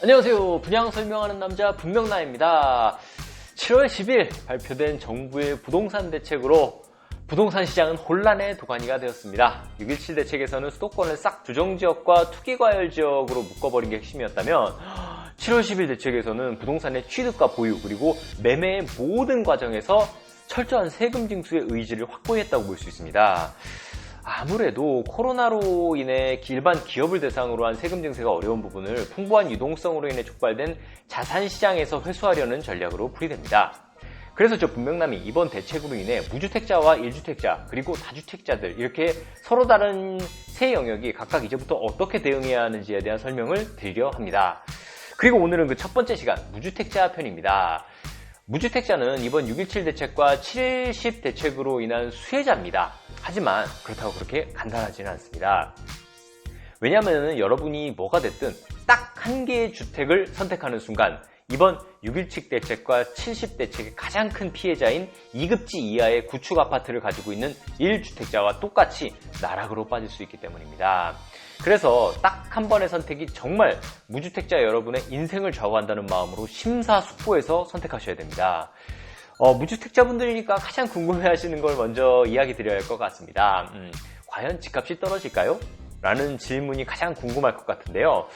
안녕하세요. 분양 설명하는 남자 분명나입니다. 7월 10일 발표된 정부의 부동산 대책으로 부동산 시장은 혼란의 도가니가 되었습니다. 6.17 대책에서는 수도권을 싹 주정지역과 투기과열지역으로 묶어버린 게 핵심이었다면 7월 10일 대책에서는 부동산의 취득과 보유 그리고 매매의 모든 과정에서 철저한 세금 징수의 의지를 확고히 했다고 볼 수 있습니다. 아무래도 코로나로 인해 일반 기업을 대상으로 한 세금 증세가 어려운 부분을 풍부한 유동성으로 인해 촉발된 자산시장에서 회수하려는 전략으로 풀이됩니다. 그래서 저 분명남이 이번 대책으로 인해 무주택자와 1주택자 그리고 다주택자들 이렇게 서로 다른 세 영역이 각각 이제부터 어떻게 대응해야 하는지에 대한 설명을 드리려 합니다. 그리고 오늘은 그 첫 번째 시간 무주택자 편입니다. 무주택자는 이번 6.17 대책과 7.10 대책으로 인한 수혜자입니다. 하지만 그렇다고 그렇게 간단하지는 않습니다. 왜냐하면 여러분이 뭐가 됐든 딱 한 개의 주택을 선택하는 순간 이번 6.17 대책과 7.10 대책의 가장 큰 피해자인 2급지 이하의 구축 아파트를 가지고 있는 1주택자와 똑같이 나락으로 빠질 수 있기 때문입니다. 그래서 딱 한 번의 선택이 정말 무주택자 여러분의 인생을 좌우한다는 마음으로 심사숙고해서 선택하셔야 됩니다. 무주택자분들이니까 가장 궁금해하시는 걸 먼저 이야기 드려야 할 것 같습니다. 과연 집값이 떨어질까요? 라는 질문이 가장 궁금할 것 같은데요.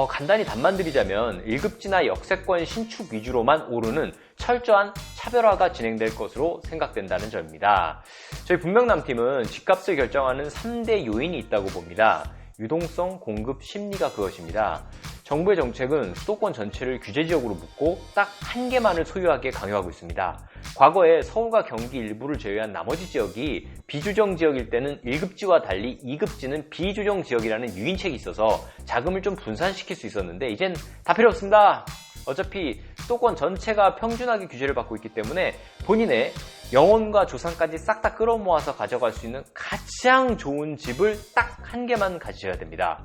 간단히 답만 드리자면 1급지나 역세권 신축 위주로만 오르는 철저한 차별화가 진행될 것으로 생각된다는 점입니다. 저희 분명남팀은 집값을 결정하는 3대 요인이 있다고 봅니다. 유동성, 공급, 심리가 그것입니다. 정부의 정책은 수도권 전체를 규제지역으로 묶고 딱 한 개만을 소유하게 강요하고 있습니다. 과거에 서울과 경기 일부를 제외한 나머지 지역이 비주정 지역일 때는 1급지와 달리 2급지는 비주정 지역이라는 유인책이 있어서 자금을 좀 분산시킬 수 있었는데 이젠 다 필요 없습니다. 어차피 수도권 전체가 평준하게 규제를 받고 있기 때문에 본인의 영혼과 조상까지 싹 다 끌어모아서 가져갈 수 있는 가장 좋은 집을 딱 한 개만 가지셔야 됩니다.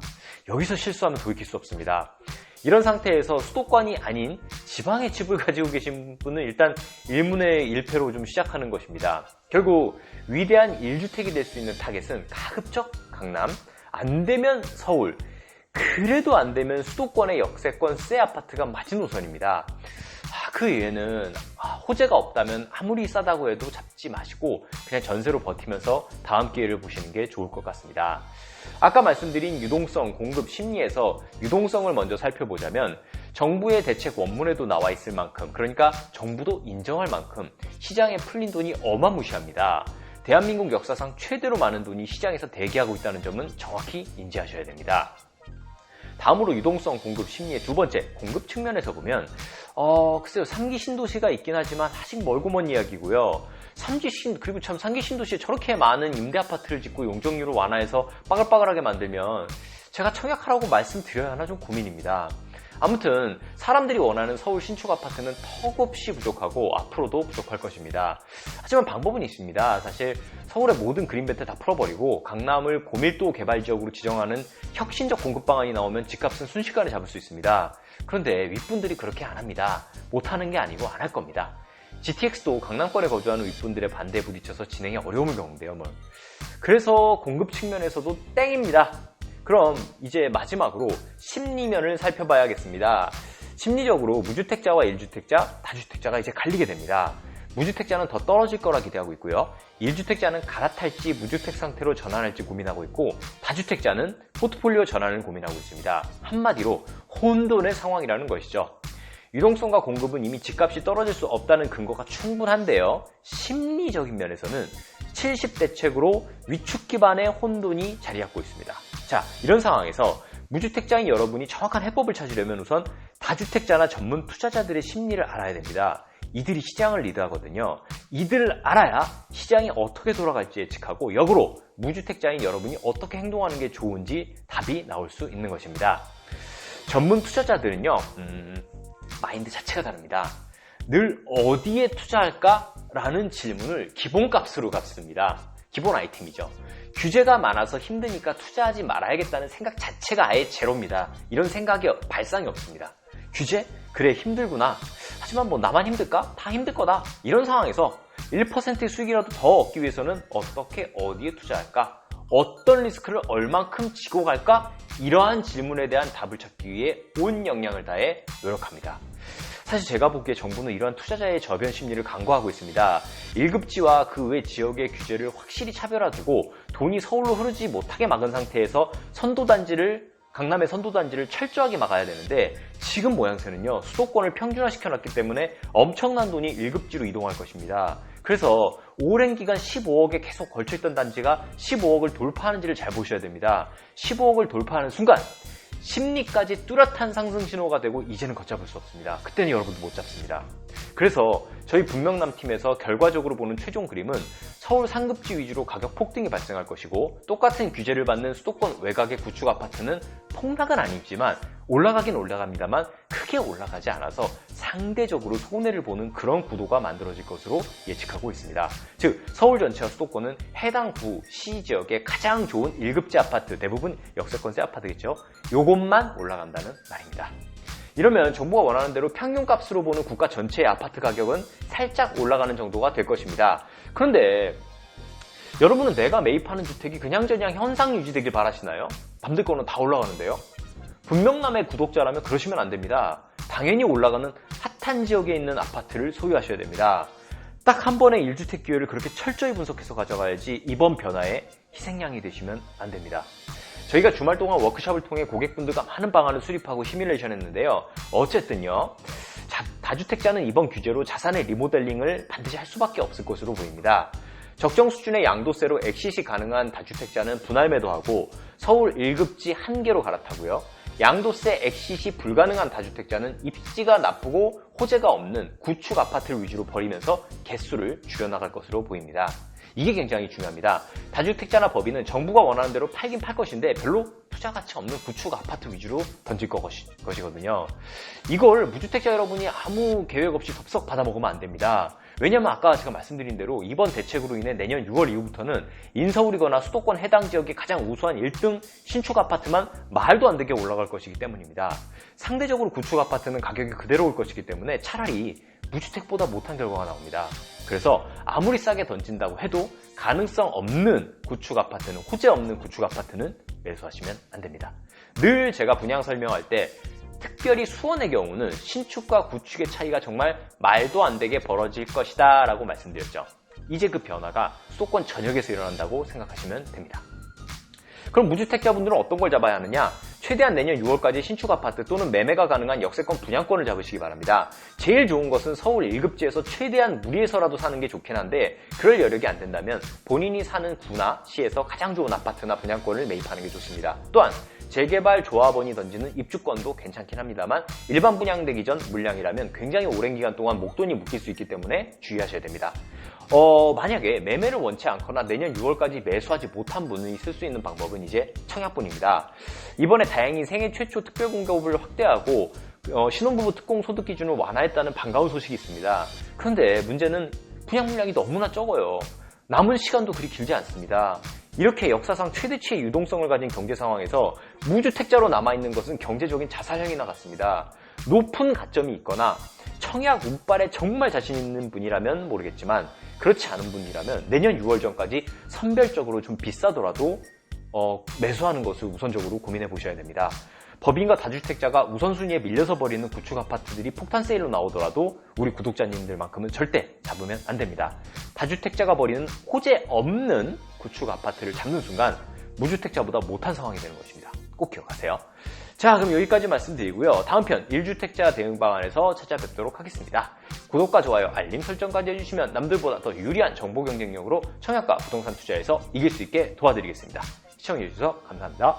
여기서 실수하면 돌이킬 수 없습니다. 이런 상태에서 수도권이 아닌 지방의 집을 가지고 계신 분은 일단 일문의 일패로 좀 시작하는 것입니다. 결국 위대한 1주택이 될 수 있는 타겟은 가급적 강남, 안 되면 서울, 그래도 안 되면 수도권의 역세권 새 아파트가 마지노선입니다. 그 이외에는 호재가 없다면 아무리 싸다고 해도 잡지 마시고 그냥 전세로 버티면서 다음 기회를 보시는 게 좋을 것 같습니다. 아까 말씀드린 유동성, 공급, 심리에서 유동성을 먼저 살펴보자면 정부의 대책 원문에도 나와 있을 만큼 그러니까 정부도 인정할 만큼 시장에 풀린 돈이 어마무시합니다. 대한민국 역사상 최대로 많은 돈이 시장에서 대기하고 있다는 점은 정확히 인지하셔야 됩니다. 다음으로 유동성, 공급, 심리의 두 번째, 공급 측면에서 보면 글쎄요, 3기 신도시가 있긴 하지만 아직 멀고 먼 이야기고요. 그리고 참 3기 신도시에 저렇게 많은 임대 아파트를 짓고 용적률을 완화해서 빠글빠글하게 만들면 제가 청약하라고 말씀드려야 하나 좀 고민입니다. 아무튼 사람들이 원하는 서울 신축 아파트는 턱없이 부족하고 앞으로도 부족할 것입니다. 하지만 방법은 있습니다. 사실 서울의 모든 그린벨트 다 풀어버리고 강남을 고밀도 개발지역으로 지정하는 혁신적 공급 방안이 나오면 집값은 순식간에 잡을 수 있습니다. 그런데 윗분들이 그렇게 안 합니다. 못하는 게 아니고 안 할 겁니다. GTX도 강남권에 거주하는 윗분들의 반대에 부딪혀서 진행에 어려움을 겪는데요. 그래서 공급 측면에서도 땡입니다. 그럼 이제 마지막으로 심리면을 살펴봐야겠습니다. 심리적으로 무주택자와 1주택자, 다주택자가 이제 갈리게 됩니다. 무주택자는 더 떨어질 거라 기대하고 있고요. 1주택자는 갈아탈지 무주택 상태로 전환할지 고민하고 있고 다주택자는 포트폴리오 전환을 고민하고 있습니다. 한마디로 혼돈의 상황이라는 것이죠. 유동성과 공급은 이미 집값이 떨어질 수 없다는 근거가 충분한데요. 심리적인 면에서는 70 대책으로 위축 기반의 혼돈이 자리 잡고 있습니다. 자, 이런 상황에서 무주택자인 여러분이 정확한 해법을 찾으려면 우선 다주택자나 전문 투자자들의 심리를 알아야 됩니다. 이들이 시장을 리드하거든요. 이들을 알아야 시장이 어떻게 돌아갈지 예측하고 역으로 무주택자인 여러분이 어떻게 행동하는 게 좋은지 답이 나올 수 있는 것입니다. 전문 투자자들은요, 마인드 자체가 다릅니다. 늘 어디에 투자할까? 라는 질문을 기본값으로 갚습니다. 기본 아이템이죠. 규제가 많아서 힘드니까 투자하지 말아야겠다는 생각 자체가 아예 제로입니다. 이런 생각이 발상이 없습니다. 규제? 그래 힘들구나. 하지만 나만 힘들까? 다 힘들 거다. 이런 상황에서 1%의 수익이라도 더 얻기 위해서는 어떻게 어디에 투자할까? 어떤 리스크를 얼만큼 지고 갈까? 이러한 질문에 대한 답을 찾기 위해 온 역량을 다해 노력합니다. 사실 제가 보기에 정부는 이러한 투자자의 저변 심리를 간과하고 있습니다. 1급지와 그 외 지역의 규제를 확실히 차별화두고 돈이 서울로 흐르지 못하게 막은 상태에서 강남의 선도단지를 철저하게 막아야 되는데 지금 모양새는요, 수도권을 평준화시켜놨기 때문에 엄청난 돈이 1급지로 이동할 것입니다. 그래서 오랜 기간 15억에 계속 걸쳐있던 단지가 15억을 돌파하는지를 잘 보셔야 됩니다. 15억을 돌파하는 순간 심리까지 뚜렷한 상승 신호가 되고 이제는 걷잡을 수 없습니다. 그때는 여러분도 못 잡습니다. 그래서 저희 북명남 팀에서 결과적으로 보는 최종 그림은 서울 상급지 위주로 가격 폭등이 발생할 것이고, 똑같은 규제를 받는 수도권 외곽의 구축 아파트는 폭락은 아니지만 올라가긴 올라갑니다만 크게 올라가지 않아서 상대적으로 손해를 보는 그런 구도가 만들어질 것으로 예측하고 있습니다. 즉 서울 전체와 수도권은 해당 구, 시 지역의 가장 좋은 1급지 아파트, 대부분 역세권세 아파트겠죠. 요것만 올라간다는 말입니다. 이러면 정부가 원하는 대로 평균값으로 보는 국가 전체의 아파트 가격은 살짝 올라가는 정도가 될 것입니다. 그런데 여러분은 내가 매입하는 주택이 그냥저냥 현상 유지되길 바라시나요? 남들 거는 다 올라가는데요. 북명남의 구독자라면 그러시면 안 됩니다. 당연히 올라가는 핫한 지역에 있는 아파트를 소유하셔야 됩니다. 딱 한 번의 1주택 기회를 그렇게 철저히 분석해서 가져가야지 이번 변화에 희생양이 되시면 안 됩니다. 저희가 주말 동안 워크숍을 통해 고객분들과 많은 방안을 수립하고 시뮬레이션 했는데요. 어쨌든요, 다주택자는 이번 규제로 자산의 리모델링을 반드시 할 수밖에 없을 것으로 보입니다. 적정 수준의 양도세로 엑시시 가능한 다주택자는 분할 매도하고 서울 1급지 1개로 갈아타고요. 양도세 엑시시 불가능한 다주택자는 입지가 나쁘고 호재가 없는 구축 아파트를 위주로 버리면서 개수를 줄여나갈 것으로 보입니다. 이게 굉장히 중요합니다. 다주택자나 법인은 정부가 원하는 대로 팔긴 팔 것인데 별로 투자 가치 없는 구축 아파트 위주로 던질 것이거든요. 이걸 무주택자 여러분이 아무 계획 없이 덥석 받아먹으면 안 됩니다. 왜냐면 아까 제가 말씀드린 대로 이번 대책으로 인해 내년 6월 이후부터는 인서울이거나 수도권 해당 지역의 가장 우수한 1등 신축 아파트만 말도 안 되게 올라갈 것이기 때문입니다. 상대적으로 구축 아파트는 가격이 그대로 올 것이기 때문에 차라리 무주택보다 못한 결과가 나옵니다. 그래서 아무리 싸게 던진다고 해도 가능성 없는 구축 아파트는, 호재 없는 구축 아파트는 매수하시면 안 됩니다. 늘 제가 분양 설명할 때 특별히 수원의 경우는 신축과 구축의 차이가 정말 말도 안 되게 벌어질 것이다 라고 말씀드렸죠. 이제 그 변화가 수도권 전역에서 일어난다고 생각하시면 됩니다. 그럼 무주택자분들은 어떤 걸 잡아야 하느냐? 최대한 내년 6월까지 신축 아파트 또는 매매가 가능한 역세권 분양권을 잡으시기 바랍니다. 제일 좋은 것은 서울 1급지에서 최대한 무리해서라도 사는 게 좋긴 한데 그럴 여력이 안 된다면 본인이 사는 구나 시에서 가장 좋은 아파트나 분양권을 매입하는 게 좋습니다. 또한 재개발 조합원이 던지는 입주권도 괜찮긴 합니다만 일반 분양되기 전 물량이라면 굉장히 오랜 기간 동안 목돈이 묶일 수 있기 때문에 주의하셔야 됩니다. 만약에 매매를 원치 않거나 내년 6월까지 매수하지 못한 분이 쓸 수 있는 방법은 이제 청약분입니다. 이번에 다행히 생애 최초 특별 공급을 확대하고 신혼부부 특공 소득 기준을 완화했다는 반가운 소식이 있습니다. 그런데 문제는 분양 물량이 너무나 적어요. 남은 시간도 그리 길지 않습니다. 이렇게 역사상 최대치의 유동성을 가진 경제 상황에서 무주택자로 남아있는 것은 경제적인 자살행위나 같습니다. 높은 가점이 있거나 청약 운빨에 정말 자신 있는 분이라면 모르겠지만 그렇지 않은 분이라면 내년 6월 전까지 선별적으로 좀 비싸더라도 매수하는 것을 우선적으로 고민해 보셔야 됩니다. 법인과 다주택자가 우선순위에 밀려서 버리는 구축 아파트들이 폭탄 세일로 나오더라도 우리 구독자님들만큼은 절대 잡으면 안 됩니다. 다주택자가 버리는 호재 없는 구축 아파트를 잡는 순간 무주택자보다 못한 상황이 되는 것입니다. 꼭 기억하세요. 자, 그럼 여기까지 말씀드리고요. 다음 편 1주택자 대응 방안에서 찾아뵙도록 하겠습니다. 구독과 좋아요, 알림 설정까지 해주시면 남들보다 더 유리한 정보 경쟁력으로 청약과 부동산 투자에서 이길 수 있게 도와드리겠습니다. 시청해주셔서 감사합니다.